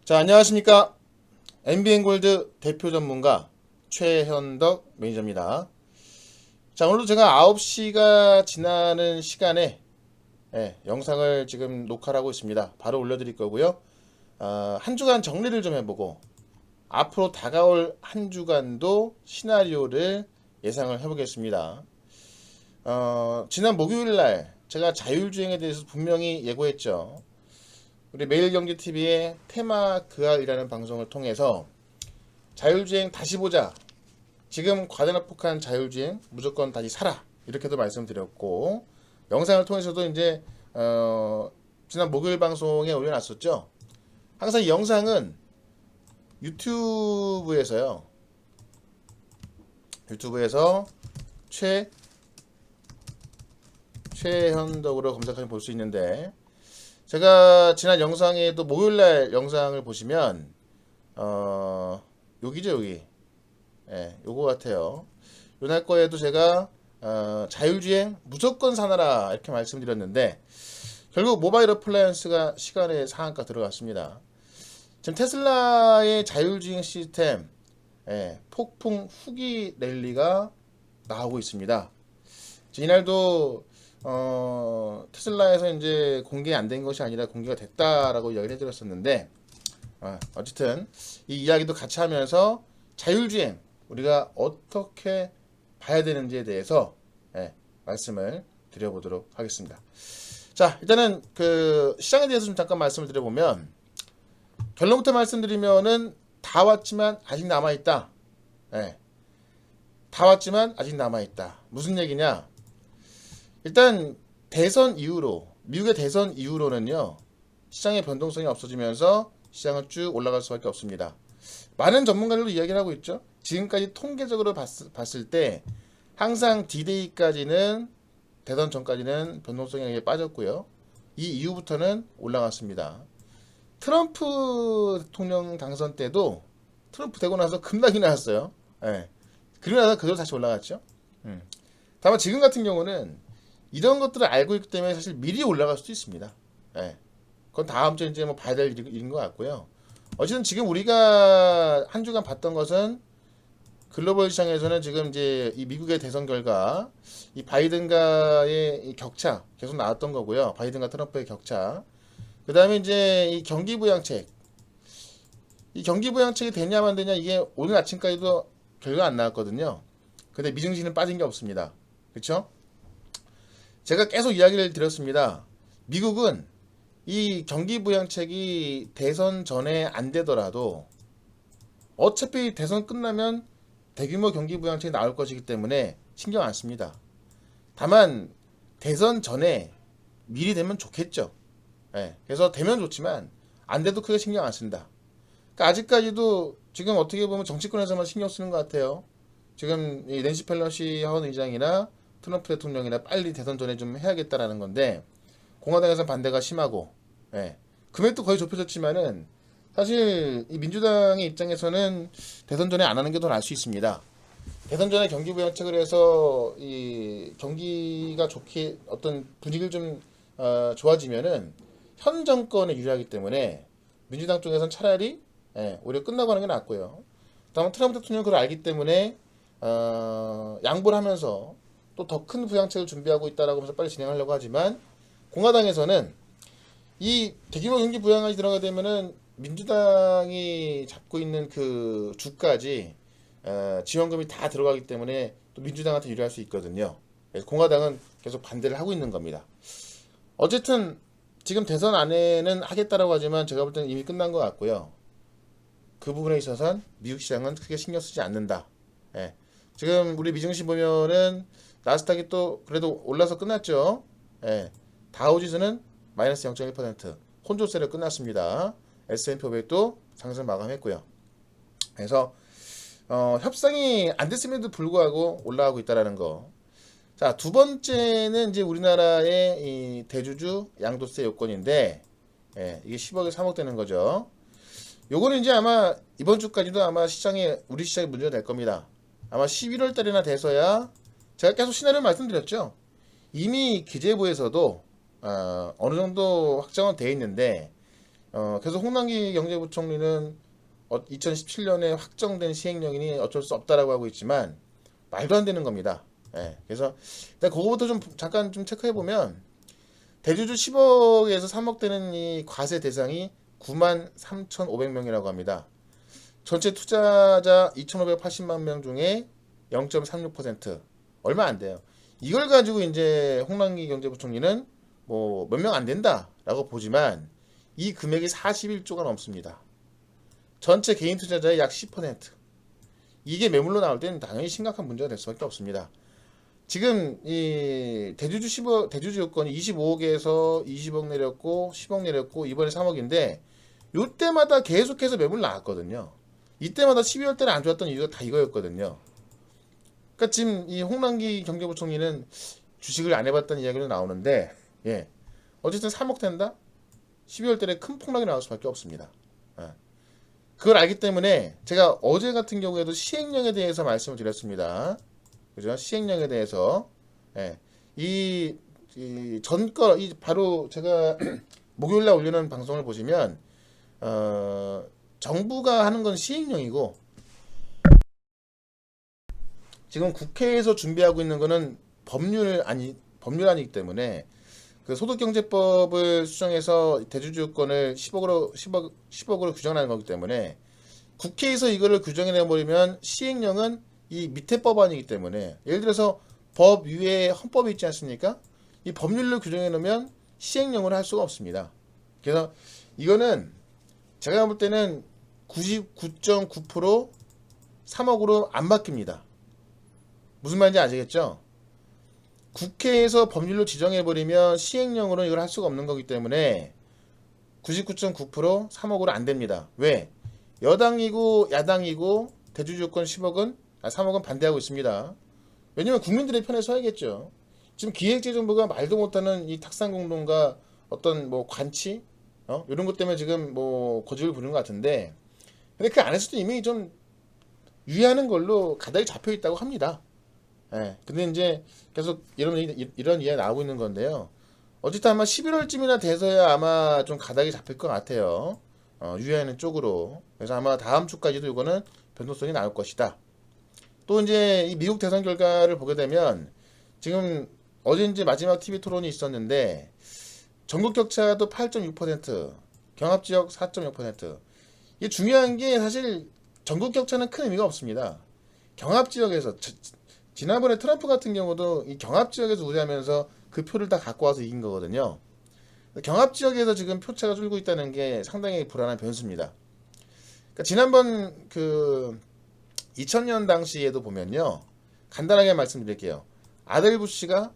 자, 안녕하십니까. MBN골드 대표 전문가 최현덕 매니저입니다. 자, 오늘도 제가 9시가 지나는 시간에 영상을 지금 녹화를 하고 있습니다. 바로 올려드릴 거고요. 한 주간 정리를 좀 해보고 앞으로 다가올 한 주간도 시나리오를 예상을 해보겠습니다. 지난 목요일 날 제가 자율주행에 대해서 분명히 예고했죠. 우리 매일경제TV의 테마 그알이라는 방송을 통해서 자율주행 다시 보자. 지금 과대납폭한 자율주행 무조건 다시 사라. 이렇게도 말씀드렸고 영상을 통해서도 이제 지난 목요일 방송에 올려놨었죠. 항상 이 영상은 유튜브에서요. 유튜브에서 최현덕으로 검색하면 볼 수 있는데 제가 지난 영상에도 목요일날 영상을 보시면 여기죠 여기 요거 같아요. 요날 거에도 제가 자율주행 무조건 사놔라 이렇게 말씀드렸는데 결국 모바일 어플라이언스가 시간의 상한가 들어갔습니다. 지금 테슬라의 자율주행 시스템 폭풍 후기 랠리가 나오고 있습니다. 이날도 테슬라에서 이제 공개 안 된 것이 아니라 공개가 됐다라고 이야기를 해드렸었는데 어쨌든 이 이야기도 같이 하면서 자율주행 우리가 어떻게 봐야 되는지에 대해서 말씀을 드려보도록 하겠습니다. 자, 일단은 그 시장에 대해서 좀 잠깐 말씀을 드려보면 결론부터 말씀드리면은 다 왔지만 아직 남아있다. 다 왔지만 아직 남아있다. 무슨 얘기냐? 일단 대선 이후로 미국의 대선 이후로는요 시장의 변동성이 없어지면서 시장은 쭉 올라갈 수밖에 없습니다. 많은 전문가들도 이야기를 하고 있죠. 지금까지 통계적으로 봤을 때 항상 D-Day까지는 대선 전까지는 변동성이 빠졌고요. 이 이후부터는 올라갔습니다. 트럼프 대통령 당선 때도 트럼프 되고 나서 급락이 나왔어요. 그리고 나서 그대로 다시 올라갔죠. 다만 지금 같은 경우는 이런 것들을 알고 있기 때문에 사실 미리 올라갈 수도 있습니다. 그건 다음 주에 이제 뭐 봐야 될 일인 것 같고요. 어쨌든 지금 우리가 한 주간 봤던 것은 글로벌 시장에서는 지금 이제 이 미국의 대선 결과, 이 바이든과의 이 격차 계속 나왔던 거고요. 바이든과 트럼프의 격차. 그 다음에 이제 이 경기부양책. 이 경기부양책이 되냐 안 되냐 이게 오늘 아침까지도 결과 안 나왔거든요. 근데 미증시는 빠진 게 없습니다. 그렇죠? 제가 계속 이야기를 드렸습니다. 미국은 이 경기부양책이 대선 전에 안 되더라도 어차피 대선 끝나면 대규모 경기부양책이 나올 것이기 때문에 신경 안 씁니다. 다만 대선 전에 미리 되면 좋겠죠. 그래서 되면 좋지만 안 돼도 크게 신경 안 쓴다. 그러니까 아직까지도 지금 어떻게 보면 정치권에서만 신경 쓰는 것 같아요. 지금 이 낸시 펠로시 하원 의장이나 트럼프 대통령이나 빨리 대선 전에 좀 해야겠다라는 건데 공화당에서 반대가 심하고 금액도 거의 좁혀졌지만은 사실 이 민주당의 입장에서는 대선 전에 안 하는 게 더 나을 수 있습니다. 대선 전에 경기부양책을 해서 이 경기가 좋게 어떤 분위기를 좀 좋아지면은 현 정권에 유리하기 때문에 민주당 쪽에서는 차라리 오히려 끝나고 하는 게 낫고요. 다만 트럼프 대통령은 그걸 알기 때문에 양보를 하면서 또 더 큰 부양책을 준비하고 있다라고 하면서 빨리 진행하려고 하지만 공화당에서는 이 대규모 경기 부양안이 들어가게 되면은 민주당이 잡고 있는 그 주까지 지원금이 다 들어가기 때문에 또 민주당한테 유리할 수 있거든요. 그래서 공화당은 계속 반대를 하고 있는 겁니다. 어쨌든 지금 대선 안에는 하겠다라고 하지만 제가 볼 때는 이미 끝난 것 같고요. 그 부분에 있어서는 미국 시장은 크게 신경 쓰지 않는다. 지금 우리 미증시 보면은 나스닥이 또 그래도 올라서 끝났죠. 다우지수는 마이너스 0.1% 혼조세로 끝났습니다. S&P 500도 상승 마감했고요. 그래서 협상이 안 됐음에도 불구하고 올라가고 있다라는 거. 자, 두 번째는 이제 우리나라의 이 대주주 양도세 요건인데 이게 10억에 3억 되는 거죠. 요거는 이제 아마 이번 주까지도 아마 우리 시장에 문제가 될 겁니다. 아마 11월 달이나 돼서야 제가 계속 시나리오 말씀드렸죠. 이미 기재부에서도 어느 정도 확정은 돼 있는데 그래서 홍남기 경제부총리는 2017년에 확정된 시행령이니 어쩔 수 없다라고 하고 있지만 말도 안 되는 겁니다. 예, 그래서 일단 그거부터 좀 잠깐 좀 체크해 보면 대주주 10억에서 3억 되는 이 과세 대상이 9만 3,500명이라고 합니다. 전체 투자자 2,580만 명 중에 0.36% 얼마 안 돼요. 이걸 가지고 이제 홍남기 경제부총리는 뭐 몇 명 안 된다라고 보지만 이 금액이 41조가 넘습니다. 전체 개인 투자자의 약 10%. 이게 매물로 나올 때는 당연히 심각한 문제가 될 수밖에 없습니다. 지금 이 대주주 10억, 대주주 요건이 25억에서 20억 내렸고 10억 내렸고 이번에 3억인데 요때마다 계속해서 매물 나왔거든요. 이때마다 12월 때는 안 좋았던 이유가 다 이거였거든요. 그러니까 지금 이 홍남기 경제부총리는 주식을 안 해봤다는 이야기로 나오는데, 예, 어쨌든 3억 된다? 12월 달에 큰 폭락이 나올 수밖에 없습니다. 예. 그걸 알기 때문에 제가 어제 같은 경우에도 시행령에 대해서 말씀을 드렸습니다. 그죠? 시행령에 대해서, 예, 이 전거 이 바로 제가 목요일날 올리는 방송을 보시면 정부가 하는 건 시행령이고 지금 국회에서 준비하고 있는 거는 법률안이기 때문에 그 소득경제법을 수정해서 대주주권을 10억으로 규정하는 거기 때문에 국회에서 이거를 규정해 버리면 시행령은 이 밑에 법안이기 때문에 예를 들어서 법 위에 헌법이 있지 않습니까? 이 법률로 규정해 놓으면 시행령을 할 수가 없습니다. 그래서 이거는 제가 볼 때는 99.9% 3억으로 안 바뀝니다. 무슨 말인지 아시겠죠? 국회에서 법률로 지정해버리면 시행령으로는 이걸 할 수가 없는 거기 때문에 99.9% 3억으로 안 됩니다. 왜? 여당이고 야당이고 대주주권 3억은 반대하고 있습니다. 왜냐면 국민들의 편에 서야겠죠. 지금 기획재정부가 말도 못하는 이 탁상공론과 어떤 뭐 관치 이런 것 때문에 지금 뭐 고집을 부리는 것 같은데 근데 그 안에서도 이미 좀 유의하는 걸로 가닥이 잡혀 있다고 합니다. 예. 근데 이제 계속 이런 이야기 나오고 있는 건데요. 어쨌든 아마 11월쯤이나 돼서야 아마 좀 가닥이 잡힐 것 같아요. 유예하는 쪽으로. 그래서 아마 다음 주까지도 이거는 변동성이 나올 것이다. 또 이제 이 미국 대선 결과를 보게 되면 지금 어제 이제 마지막 TV 토론이 있었는데 전국 격차도 8.6%, 경합 지역 4.6%. 이게 중요한 게 사실 전국 격차는 큰 의미가 없습니다. 경합 지역에서 지난번에 트럼프 같은 경우도 이 경합 지역에서 우세하면서 그 표를 다 갖고 와서 이긴 거거든요. 경합 지역에서 지금 표차가 줄고 있다는 게 상당히 불안한 변수입니다. 그러니까 지난번 그 2000년 당시에도 보면요. 간단하게 말씀드릴게요. 아델 부시가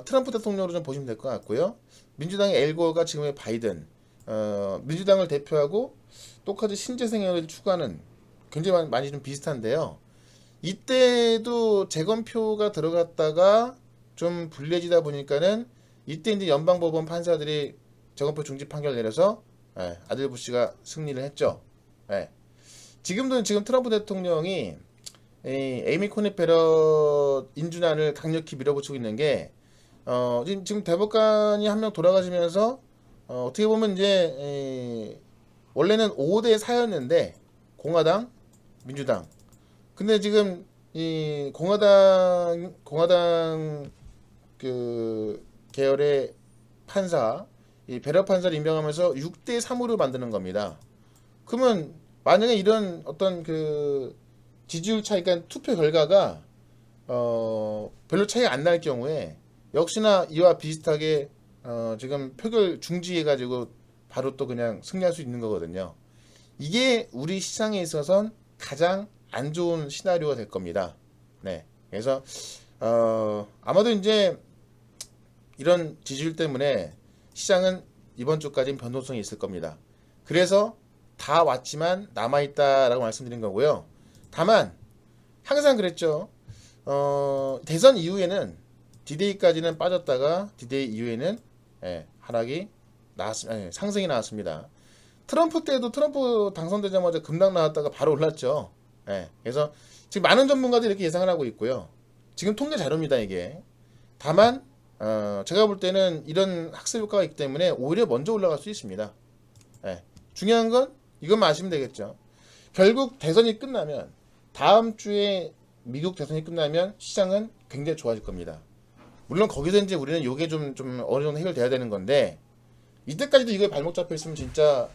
트럼프 대통령으로 좀 보시면 될 것 같고요. 민주당의 엘고어가 지금의 바이든, 민주당을 대표하고 똑같이 신재생을 추구하는 굉장히 많이 좀 비슷한데요. 이때도 재검표가 들어갔다가 좀 불리해지다 보니까는 이때 이제 연방법원 판사들이 재검표 중지 판결 내려서 아델 부시가 승리를 했죠. 지금 트럼프 대통령이 에이미 코니 베럿 인준안을 강력히 밀어붙이고 있는 게 지금 대법관이 한 명 돌아가시면서 어떻게 보면 이제 원래는 5대 4였는데 공화당, 민주당. 근데 지금 이 공화당 그 계열의 판사, 이 베럿 판사를 임명하면서 6대 3으로 만드는 겁니다. 그러면 만약에 이런 어떤 그 지지율 차이, 그러니까 투표 결과가 별로 차이가 안 날 경우에 역시나 이와 비슷하게 지금 표결 중지해가지고 바로 또 그냥 승리할 수 있는 거거든요. 이게 우리 시장에 있어선 가장 안 좋은 시나리오가 될 겁니다. 네. 그래서 아마도 이제 이런 지지율 때문에 시장은 이번 주까지는 변동성이 있을 겁니다. 그래서 다 왔지만 남아있다라고 말씀드린 거고요. 다만 항상 그랬죠. 대선 이후에는 디데이까지는 빠졌다가 디데이 이후에는 하락이 상승이 나왔습니다. 트럼프 때도 트럼프 당선되자마자 급락 나왔다가 바로 올랐죠. 그래서 지금 많은 전문가들이 이렇게 예상을 하고 있고요. 지금 통계 자료입니다, 이게. 다만 제가 볼 때는 이런 학습 효과가 있기 때문에 오히려 먼저 올라갈 수 있습니다. 예. 중요한 건 이것만 아시면 되겠죠. 결국 대선이 끝나면 다음 주에 미국 대선이 끝나면 시장은 굉장히 좋아질 겁니다. 물론 거기서 이제 우리는 요게 좀 어느 정도 해결돼야 되는 건데 이때까지도 이거에 발목 잡혀 있으면 진짜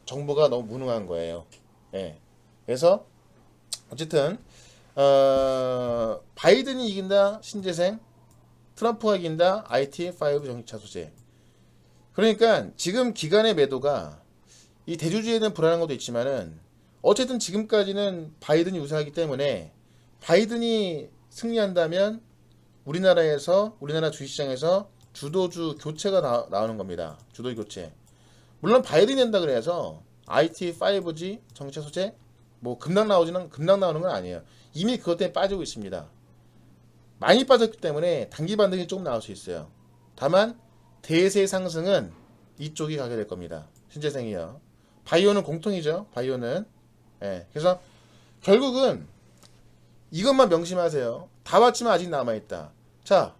정부가 너무 무능한 거예요. 예. 그래서 어쨌든 바이든이 이긴다 신재생, 트럼프가 이긴다 IT5 전기차 소재. 그러니까 지금 기간의 매도가 이 대주주에는 불안한 것도 있지만은 어쨌든 지금까지는 바이든이 우세하기 때문에 바이든이 승리한다면 우리나라 주식시장에서 주도주 교체가 나오는 겁니다. 주도 교체. 물론 바이든이 된다 그래서 IT, 5G, 전기차 소재 뭐 급락 나오는 건 아니에요. 이미 그것 때문에 빠지고 있습니다. 많이 빠졌기 때문에 단기 반등이 조금 나올 수 있어요. 다만 대세 상승은 이쪽이 가게 될 겁니다. 신재생이요. 바이오는 공통이죠. 바이오는. 예. 그래서 결국은 이것만 명심하세요. 다 왔지만 아직 남아있다. 자,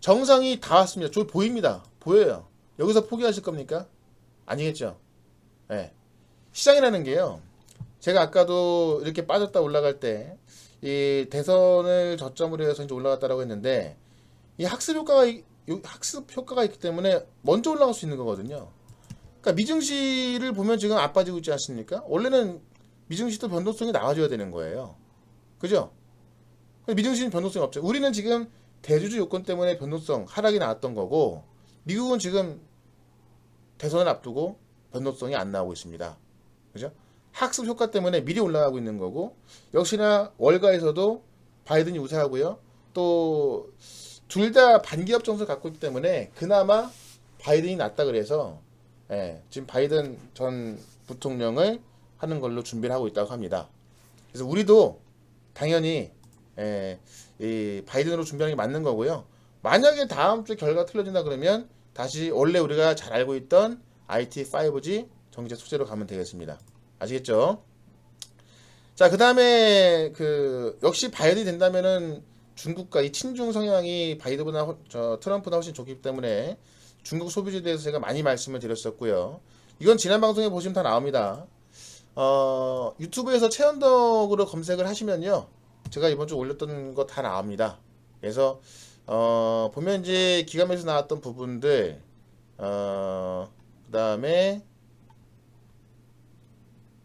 정상이 다 왔습니다. 저 보입니다. 보여요. 여기서 포기하실 겁니까? 아니겠죠. 예. 시장이라는 게요. 제가 아까도 이렇게 빠졌다 올라갈 때 이 대선을 저점으로 해서 이제 올라갔다라고 했는데 이 학습 효과가 있기 때문에 먼저 올라갈 수 있는 거거든요. 그러니까 미증시를 보면 지금 안 빠지고 있지 않습니까? 원래는 미증시도 변동성이 나와줘야 되는 거예요. 그죠? 미증시는 변동성이 없죠. 우리는 지금 대주주 요건 때문에 변동성 하락이 나왔던 거고 미국은 지금 대선을 앞두고 변동성이 안 나오고 있습니다. 그죠? 학습 효과 때문에 미리 올라가고 있는 거고 역시나 월가에서도 바이든이 우세하고요. 또 둘 다 반기업 정서를 갖고 있기 때문에 그나마 바이든이 낫다 그래서 지금 바이든 전 부통령을 하는 걸로 준비를 하고 있다고 합니다. 그래서 우리도 당연히 이 바이든으로 준비하는 게 맞는 거고요. 만약에 다음 주 결과가 틀려진다 그러면 다시 원래 우리가 잘 알고 있던 IT, 5G 전기차 소재로 가면 되겠습니다. 아시겠죠? 자, 그 다음에 역시 바이든이 된다면은 중국과 이 친중 성향이 바이든보다 트럼프보다 훨씬 좋기 때문에 중국 소비주에 대해서 제가 많이 말씀을 드렸었고요. 이건 지난 방송에 보시면 다 나옵니다. 유튜브에서 최현덕으로 검색을 하시면요. 제가 이번 주 올렸던 거 다 나옵니다. 그래서 보면 이제 기관에서 나왔던 부분들 그 다음에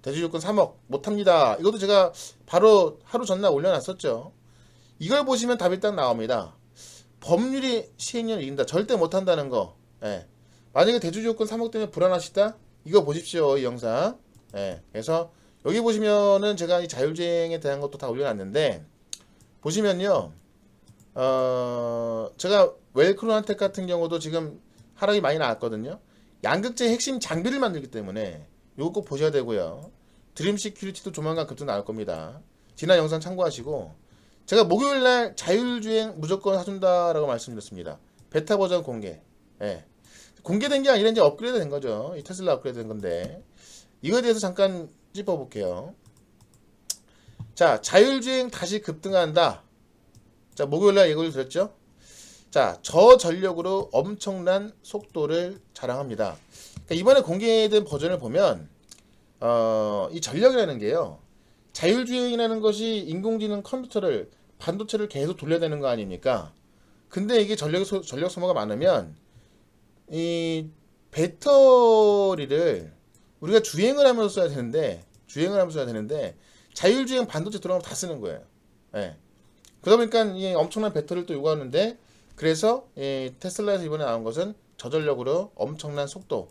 대주주권 3억 못합니다. 이것도 제가 바로 하루 전날 올려놨었죠. 이걸 보시면 답이 딱 나옵니다. 법률이 시행령을 이긴다. 절대 못한다는 거. 만약에 대주주권 3억 때문에 불안하시다? 이거 보십시오. 이 영상. 그래서 여기 보시면은 제가 이 자율주행에 대한 것도 다 올려놨는데 보시면요. 제가 웰크론한텍 같은 경우도 지금 하락이 많이 나왔거든요. 양극재 핵심 장비를 만들기 때문에 이거 꼭 보셔야 되고요. 드림 시큐리티도 조만간 급등 나올 겁니다. 지난 영상 참고하시고 제가 목요일날 자율주행 무조건 사준다라고 말씀드렸습니다. 베타 버전 공개. 공개된 게 아니라 이제 업그레이드 된 거죠. 이 테슬라 업그레이드 된 건데 이거에 대해서 잠깐 짚어볼게요. 자, 자율주행 다시 급등한다. 자, 목요일날 예고를 드렸죠. 자, 저전력으로 엄청난 속도를 자랑합니다. 그러니까 이번에 공개된 버전을 보면 이 전력이라는 게요. 자율주행이라는 것이 인공지능 컴퓨터를 반도체를 계속 돌려야 되는 거 아닙니까? 근데 이게 전력 소모가 많으면 이 배터리를 우리가 주행을 하면서 써야 되는데 자율주행 반도체 들어가면 다 쓰는 거예요. 그러다 보니까 이 엄청난 배터리를 또 요구하는데 그래서 테슬라에서 이번에 나온 것은 저전력으로 엄청난 속도,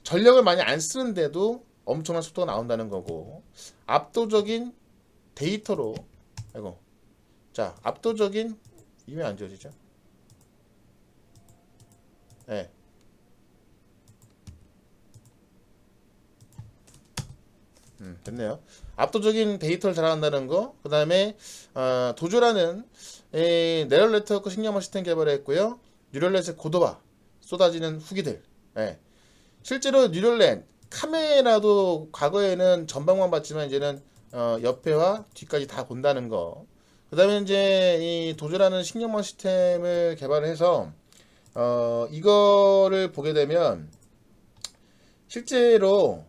전력을 많이 안 쓰는데도 엄청난 속도가 나온다는 거고 압도적인 데이터로 압도적인 이면 안 지워지죠? 됐네요. 압도적인 데이터를 자랑한다는 거. 그 다음에 도조라는 네럴 네트워크 신경망 시스템 개발을 했고요. 뉴럴넷의 고도화 쏟아지는 후기들. 실제로 뉴럴넷 카메라도 과거에는 전방만 봤지만 이제는 옆에와 뒤까지 다 본다는 거. 그 다음에 이제 이 도조라는 신경망 시스템을 개발을 해서 이거를 보게 되면 실제로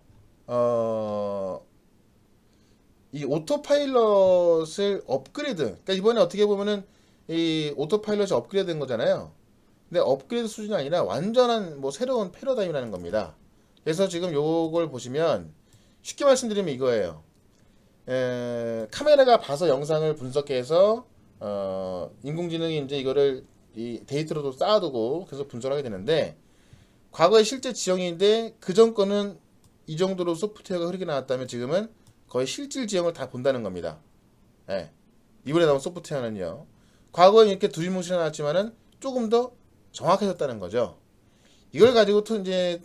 이 오토파일럿을 업그레이드, 그러니까 이번에 어떻게 보면은 이 오토파일럿이 업그레이드 된 거잖아요. 근데 업그레이드 수준이 아니라 완전한 뭐 새로운 패러다임이라는 겁니다. 그래서 지금 요걸 보시면 쉽게 말씀드리면 이거예요. 카메라가 봐서 영상을 분석해서 인공지능이 이제 이거를 이 데이터로도 쌓아두고 계속 분석하게 되는데, 과거에 실제 지형인데 그전 거는 이 정도로 소프트웨어가 흐르게 나왔다면 지금은 거의 실질 지형을 다 본다는 겁니다. 예. 이번에 나온 소프트웨어는요. 과거에 이렇게 두리뭉실 나왔지만은 조금 더 정확해졌다는 거죠. 이걸 가지고 또 이제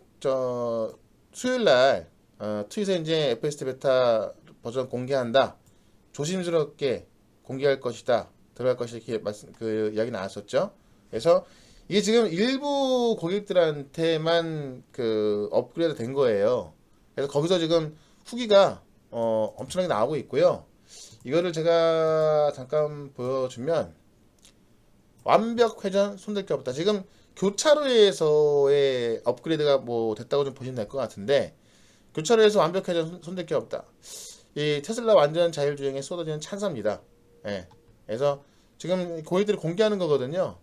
수요일 날 트윗에 이제 FST 베타 버전 공개한다. 조심스럽게 공개할 것이다. 들어갈 것이다. 이렇게 그 이야기 나왔었죠. 그래서 이게 지금 일부 고객들한테만 그 업그레이드 된 거예요. 그래서 거기서 지금 후기가 엄청나게 나오고 있고요. 이거를 제가 잠깐 보여주면, 완벽 회전 손댈 게 없다. 지금 교차로에서의 업그레이드가 뭐 됐다고 좀 보시면 될 것 같은데, 교차로에서 완벽 회전 손댈 게 없다. 이 테슬라 완전 자율주행에 쏟아지는 찬사입니다. 예. 그래서 지금 고객들이 공개하는 거거든요.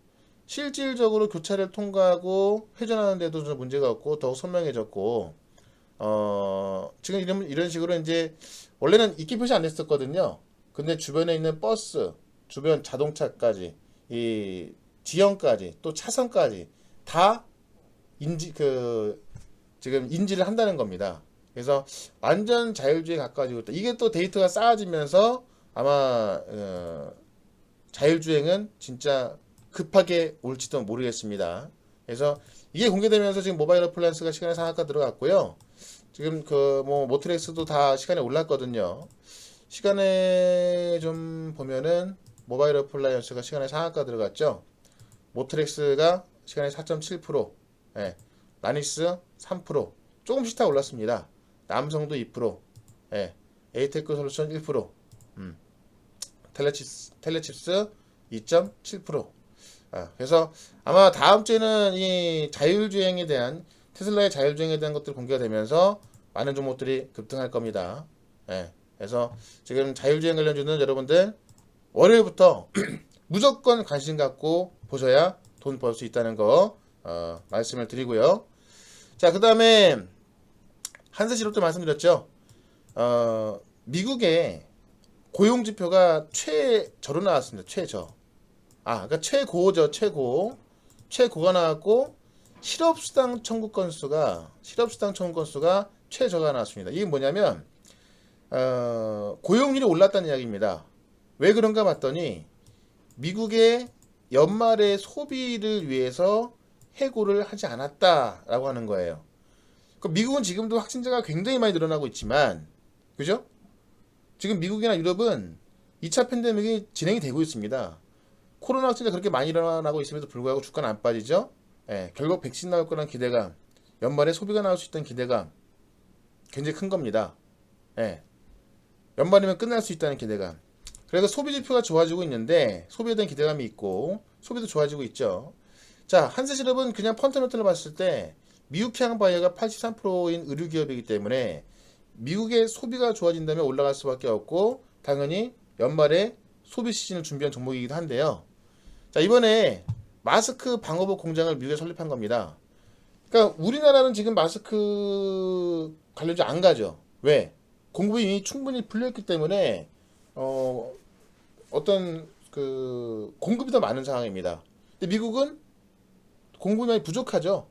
실질적으로 교차를 통과하고 회전하는데도 좀 문제가 없고 더욱 선명해졌고, 지금 이런 식으로 이제 원래는 이끼 표시 안 됐었거든요. 근데 주변에 있는 버스, 주변 자동차까지, 이 지형까지, 또 차선까지 다 지금 인지를 한다는 겁니다. 그래서 완전 자율주행에 가까워지고 있다. 이게 또 데이터가 쌓아지면서 아마 자율주행은 진짜 급하게 올지도 모르겠습니다. 그래서 이게 공개되면서 지금 모바일 어플라이언스가 시간의 상한가 들어갔고요. 지금 그 뭐 모트렉스도 다 시간에 올랐거든요. 시간에 좀 보면은 모바일 어플라이언스가 시간에 상한가 들어갔죠. 모트렉스가 시간에 4.7%, 예, 라니스 3%, 조금씩 다 올랐습니다. 남성도 2%, 예, 에이테크 솔루션 1%, 텔레칩스 2.7%. 그래서 아마 다음 주에는 이 자율주행에 대한, 테슬라의 자율주행에 대한 것들이 공개가 되면서 많은 종목들이 급등할 겁니다. 예, 그래서 지금 자율주행 관련주는 여러분들 월요일부터 무조건 관심 갖고 보셔야 돈 벌 수 있다는 거 말씀을 드리고요. 자, 그 다음에 한세시로도 말씀드렸죠. 미국의 고용지표가 최저로 나왔습니다. 최저. 그러니까 최고죠. 최고가 나왔고, 실업수당 청구 건수가 최저가 나왔습니다. 이게 뭐냐면 고용률이 올랐다는 이야기입니다. 왜 그런가 봤더니 미국의 연말의 소비를 위해서 해고를 하지 않았다라고 하는 거예요. 미국은 지금도 확진자가 굉장히 많이 늘어나고 있지만, 그죠? 지금 미국이나 유럽은 2차 팬데믹이 진행이 되고 있습니다. 코로나 확진자 그렇게 많이 일어나고 있음에도 불구하고 주가는 안 빠지죠? 예, 결국 백신 나올 거란 기대감, 연말에 소비가 나올 수 있다는 기대감, 굉장히 큰 겁니다. 예, 연말이면 끝날 수 있다는 기대감. 그래서 소비 지표가 좋아지고 있는데, 소비에 대한 기대감이 있고 소비도 좋아지고 있죠. 자, 한세실업은 그냥 펀더멘털로 봤을 때 미국향 바이어가 83%인 의류기업이기 때문에 미국의 소비가 좋아진다면 올라갈 수밖에 없고, 당연히 연말에 소비 시즌을 준비한 종목이기도 한데요. 자, 이번에 마스크 방호복 공장을 미국에 설립한 겁니다. 그러니까 우리나라는 지금 마스크 관련주 안 가죠. 왜? 공급이 이미 충분히 풀려있기 때문에 어떤 그 공급이 더 많은 상황입니다. 근데 미국은 공급이 많이 부족하죠.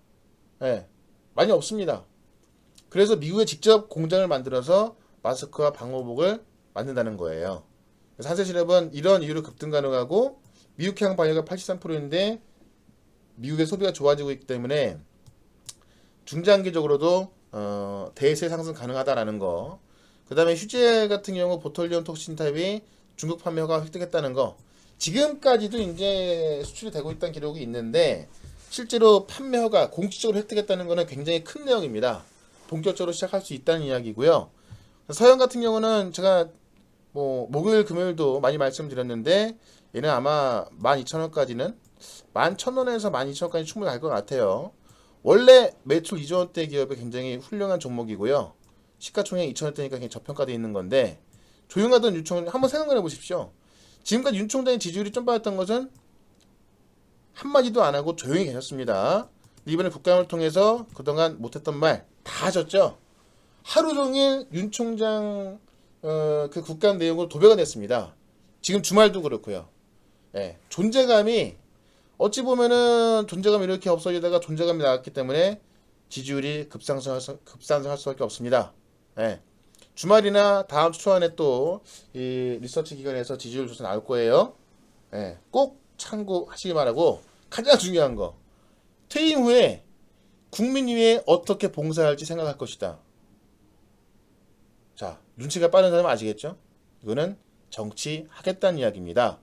예, 많이 없습니다. 그래서 미국에 직접 공장을 만들어서 마스크와 방호복을 만든다는 거예요. 그래서 한세실업은 이런 이유로 급등 가능하고, 미국향 바이어가 83%인데 미국의 소비가 좋아지고 있기 때문에 중장기적으로도 대세 상승 가능하다라는 거. 그 다음에 휴재 같은 경우 보톨리온 톡신 타입이 중국 판매 허가 획득했다는 거. 지금까지도 이제 수출이 되고 있다는 기록이 있는데, 실제로 판매 허가 공식적으로 획득했다는 거는 굉장히 큰 내용입니다. 본격적으로 시작할 수 있다는 이야기고요. 서영 같은 경우는 제가 뭐 목요일 금요일도 많이 말씀드렸는데, 얘는 아마 12,000원까지는 11,000원에서 12,000원까지 충분히 갈 것 같아요. 원래 매출 2조 원대 기업의 굉장히 훌륭한 종목이고요. 시가총액 2천원대니까 굉장히 저평가되어 있는 건데 조용하던 윤 총장 한번 생각을 해보십시오. 지금까지 윤 총장의 지지율이 좀 빠졌던 것은 한마디도 안 하고 조용히 계셨습니다. 이번에 국감을 통해서 그동안 못했던 말 다 하셨죠. 하루 종일 윤 총장 그 국감 내용으로 도배가 됐습니다. 지금 주말도 그렇고요. 예, 존재감이 어찌 보면은 존재감이 이렇게 없어지다가 존재감이 나왔기 때문에 지지율이 급상승할 수밖에 없습니다. 예, 주말이나 다음 주 초안에 또 이 리서치 기관에서 지지율 조사 나올 거예요. 예, 꼭 참고하시기 바라고 가장 중요한 거 퇴임 후에 국민 위해 어떻게 봉사할지 생각할 것이다. 자, 눈치가 빠른 사람 아시겠죠? 이거는 정치하겠다는 이야기입니다.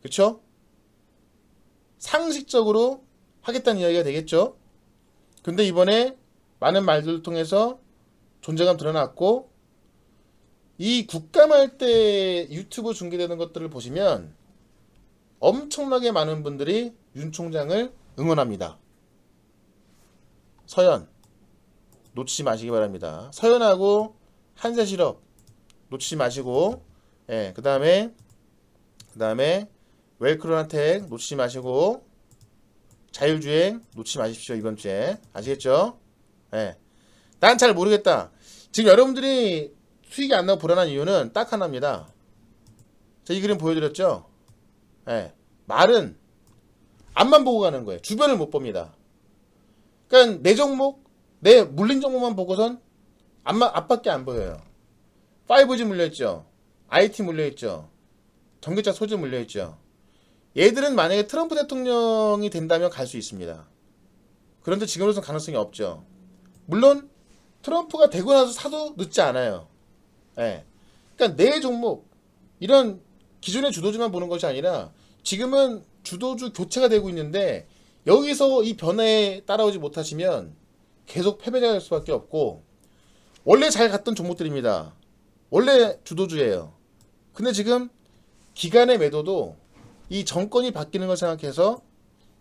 그렇죠? 상식적으로 하겠다는 이야기가 되겠죠? 근데 이번에 많은 말들을 통해서 존재감 드러났고 이 국감할 때 유튜브 중계되는 것들을 보시면 엄청나게 많은 분들이 윤 총장을 응원합니다. 서현 놓치지 마시기 바랍니다. 서현하고 한세실업 놓치지 마시고, 예, 그 다음에 웰크론한텍 놓치지 마시고, 자율주행 놓치지 마십시오. 이번 주에 아시겠죠? 예, 난 잘 모르겠다. 지금 여러분들이 수익이 안 나고 불안한 이유는 딱 하나입니다. 자, 이 그림 보여드렸죠? 예, 말은 앞만 보고 가는 거예요. 주변을 못 봅니다. 그러니까 내 종목, 내 물린 종목만 보고선 앞밖에 안 보여요. 5G 물려있죠. IT 물려있죠. 전기차 소재 물려있죠. 얘들은 만약에 트럼프 대통령이 된다면 갈 수 있습니다. 그런데 지금으로서는 가능성이 없죠. 물론 트럼프가 되고 나서 사도 늦지 않아요. 예. 그러니까 내 종목, 이런 기존의 주도주만 보는 것이 아니라 지금은 주도주 교체가 되고 있는데 여기서 이 변화에 따라오지 못하시면 계속 패배가 될 수밖에 없고, 원래 잘 갔던 종목들입니다. 원래 주도주예요. 근데 지금 기간의 매도도 이 정권이 바뀌는 걸 생각해서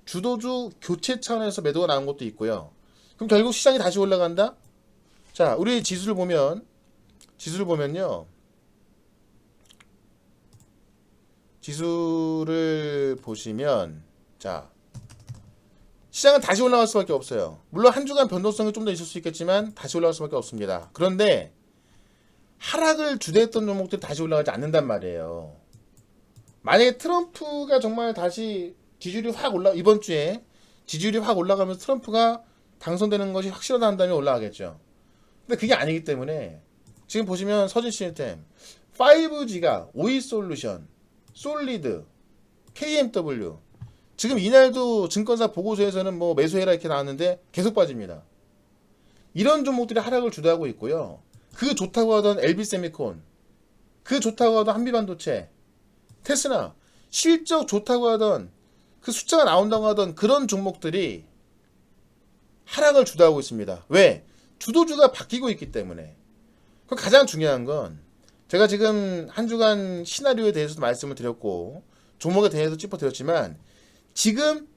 주도주 교체 차원에서 매도가 나온 것도 있고요. 그럼 결국 시장이 다시 올라간다? 자, 우리 지수를 보면요. 지수를 보시면, 자, 시장은 다시 올라갈 수밖에 없어요. 물론 한 주간 변동성이 좀 더 있을 수 있겠지만 다시 올라갈 수밖에 없습니다. 그런데 하락을 주도했던 종목들이 다시 올라가지 않는단 말이에요. 만약에 트럼프가 정말 다시 이번 주에 지지율이 확 올라가면서 트럼프가 당선되는 것이 확실하다 한다면 올라가겠죠. 근데 그게 아니기 때문에 지금 보시면 서진 시스템 5G가 오이솔루션, 솔리드, KMW, 지금 이날도 증권사 보고서에서는 뭐 매수해라 이렇게 나왔는데 계속 빠집니다. 이런 종목들이 하락을 주도하고 있고요. 그 좋다고 하던 LB세미콘, 그 좋다고 하던 한미반도체, 테스나, 실적 좋다고 하던 그 숫자가 나온다고 하던 그런 종목들이 하락을 주도하고 있습니다. 왜? 주도주가 바뀌고 있기 때문에. 그럼 가장 중요한 건 제가 지금 한 주간 시나리오에 대해서도 말씀을 드렸고 종목에 대해서 짚어드렸지만 지금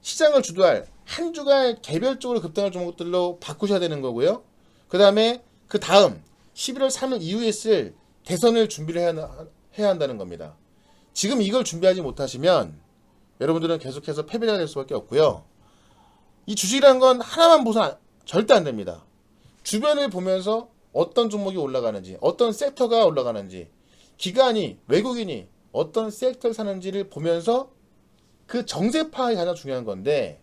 시장을 주도할 한 주간 개별적으로 급등할 종목들로 바꾸셔야 되는 거고요. 그 다음에 그 다음 11월 3일 이후에 쓸 대선을 준비를 해야 한다는 겁니다. 지금 이걸 준비하지 못하시면 여러분들은 계속해서 패배가 될 수밖에 없고요. 이 주식이라는 건 하나만 보선 절대 안 됩니다. 주변을 보면서 어떤 종목이 올라가는지, 어떤 섹터가 올라가는지, 기관이, 외국인이 어떤 섹터를 사는지를 보면서 그 정세 파악이 가장 중요한 건데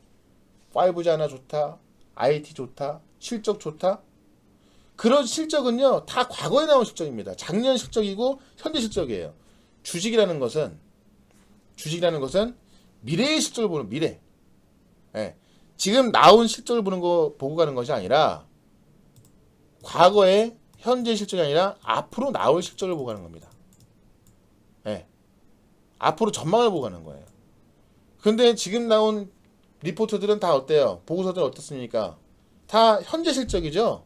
5G 하나 좋다, IT 좋다, 실적 좋다. 그런 실적은요 다 과거에 나온 실적입니다. 작년 실적이고 현재 실적이에요. 주식이라는 것은 미래의 실적을 보는 미래. 예. 지금 나온 실적을 보고 가는 것이 아니라 과거의 현재 실적이 아니라 앞으로 나올 실적을 보고 가는 겁니다. 예. 앞으로 전망을 보고 가는 거예요. 근데 지금 나온 리포트들은 다 어때요? 보고서들은 어떻습니까? 다 현재 실적이죠?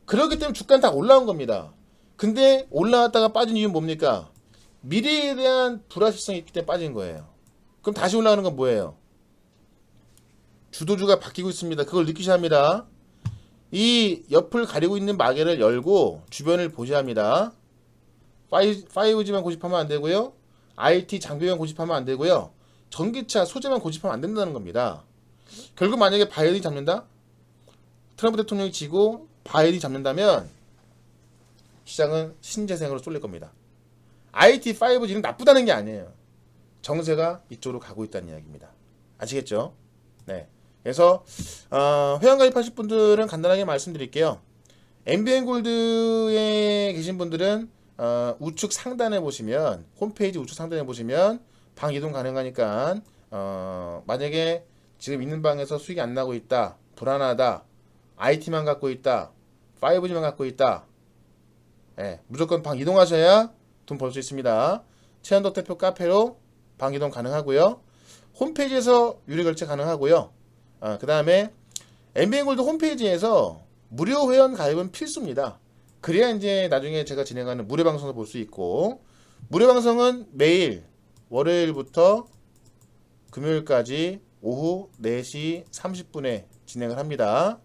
그렇기 때문에 주가는 다 올라온 겁니다. 근데 올라왔다가 빠진 이유는 뭡니까? 미래에 대한 불확실성이 있기 때문에 빠진 거예요. 그럼 다시 올라가는 건 뭐예요? 주도주가 바뀌고 있습니다. 그걸 느끼셔야 합니다. 이 옆을 가리고 있는 마개를 열고 주변을 보셔야 합니다. 5G만 고집하면 안 되고요. IT 장비만 고집하면 안 되고요. 전기차 소재만 고집하면 안 된다는 겁니다. 결국 만약에 바이든이 잡는다? 트럼프 대통령이 지고 바이든이 잡는다면 시장은 신재생으로 쏠릴 겁니다. IT 5G는 나쁘다는 게 아니에요. 정세가 이쪽으로 가고 있다는 이야기입니다. 아시겠죠? 네. 그래서 회원 가입하실 분들은 간단하게 말씀드릴게요. MBN골드에 계신 분들은 우측 상단에 보시면 홈페이지 우측 상단에 보시면 방 이동 가능하니까 만약에 지금 있는 방에서 수익이 안 나고 있다, 불안하다, IT만 갖고 있다, 5G만 갖고 있다, 네, 무조건 방 이동하셔야 돈 벌 수 있습니다. 최현덕 대표 카페로 방 이동 가능하고요. 홈페이지에서 유료 결제 가능하고요. 그 다음에 MBN골드 홈페이지에서 무료 회원 가입은 필수입니다. 그래야 이제 나중에 제가 진행하는 무료 방송을 볼 수 있고, 무료 방송은 매일 월요일부터 금요일까지 오후 4시 30분에 진행을 합니다.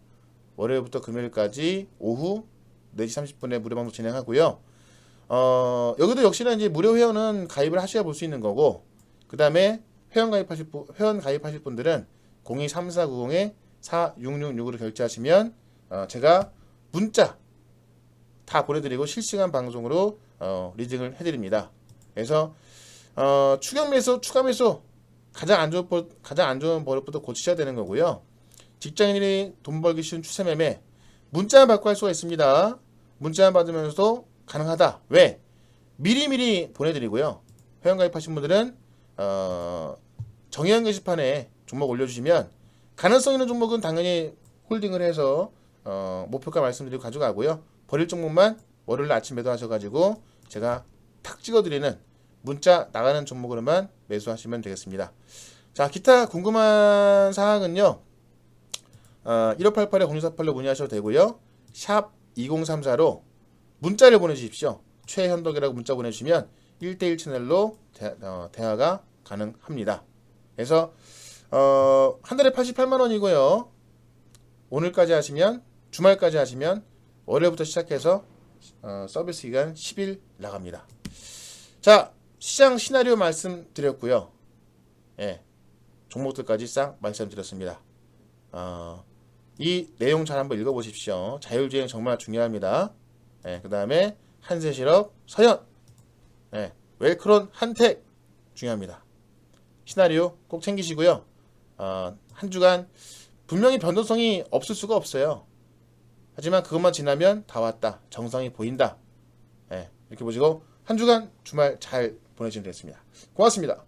월요일부터 금요일까지 오후 4시 30분에 무료 방송 진행하고요. 여기도 역시나 이제 무료 회원은 가입을 하셔야 볼 수 있는 거고, 그 다음에 회원 가입하실 분들은 023490-4666으로 결제하시면 제가 문자 다 보내드리고 실시간 방송으로 리딩을 해드립니다. 그래서 추가 매수 가장 안 좋은 버릇부터 고치셔야 되는 거고요. 직장인이 돈 벌기 쉬운 추세 매매 문자만 받고 할 수가 있습니다. 문자만 받으면서도 가능하다. 왜? 미리미리 보내드리고요. 회원 가입하신 분들은 정의한 게시판에 종목 올려주시면 가능성 있는 종목은 당연히 홀딩을 해서 목표가 말씀드리고 가져가고요. 버릴 종목만 월요일 아침 매도하셔가지고 제가 탁 찍어드리는 문자 나가는 종목으로만 매수하시면 되겠습니다. 자, 기타 궁금한 사항은요. 1588-0648로 문의하셔도 되고요. 샵 2034로 문자를 보내주십시오. 최현덕이라고 문자 보내주시면 1대1 채널로 대화가 가능합니다. 그래서 한 달에 88만원이고요. 오늘까지 하시면 주말까지 하시면 월요일부터 시작해서 서비스 기간 10일 나갑니다. 자, 시장 시나리오 말씀드렸고요. 예, 종목들까지 싹 말씀드렸습니다. 이 내용 잘 한번 읽어보십시오. 자율주행 정말 중요합니다. 예, 그 다음에 한세실업, 서현, 예, 웰크론, 한택 중요합니다. 시나리오 꼭 챙기시고요. 한 주간 분명히 변동성이 없을 수가 없어요. 하지만 그것만 지나면 다 왔다. 정상이 보인다. 예, 이렇게 보시고 한 주간 주말 잘 보내시면 되겠습니다. 고맙습니다.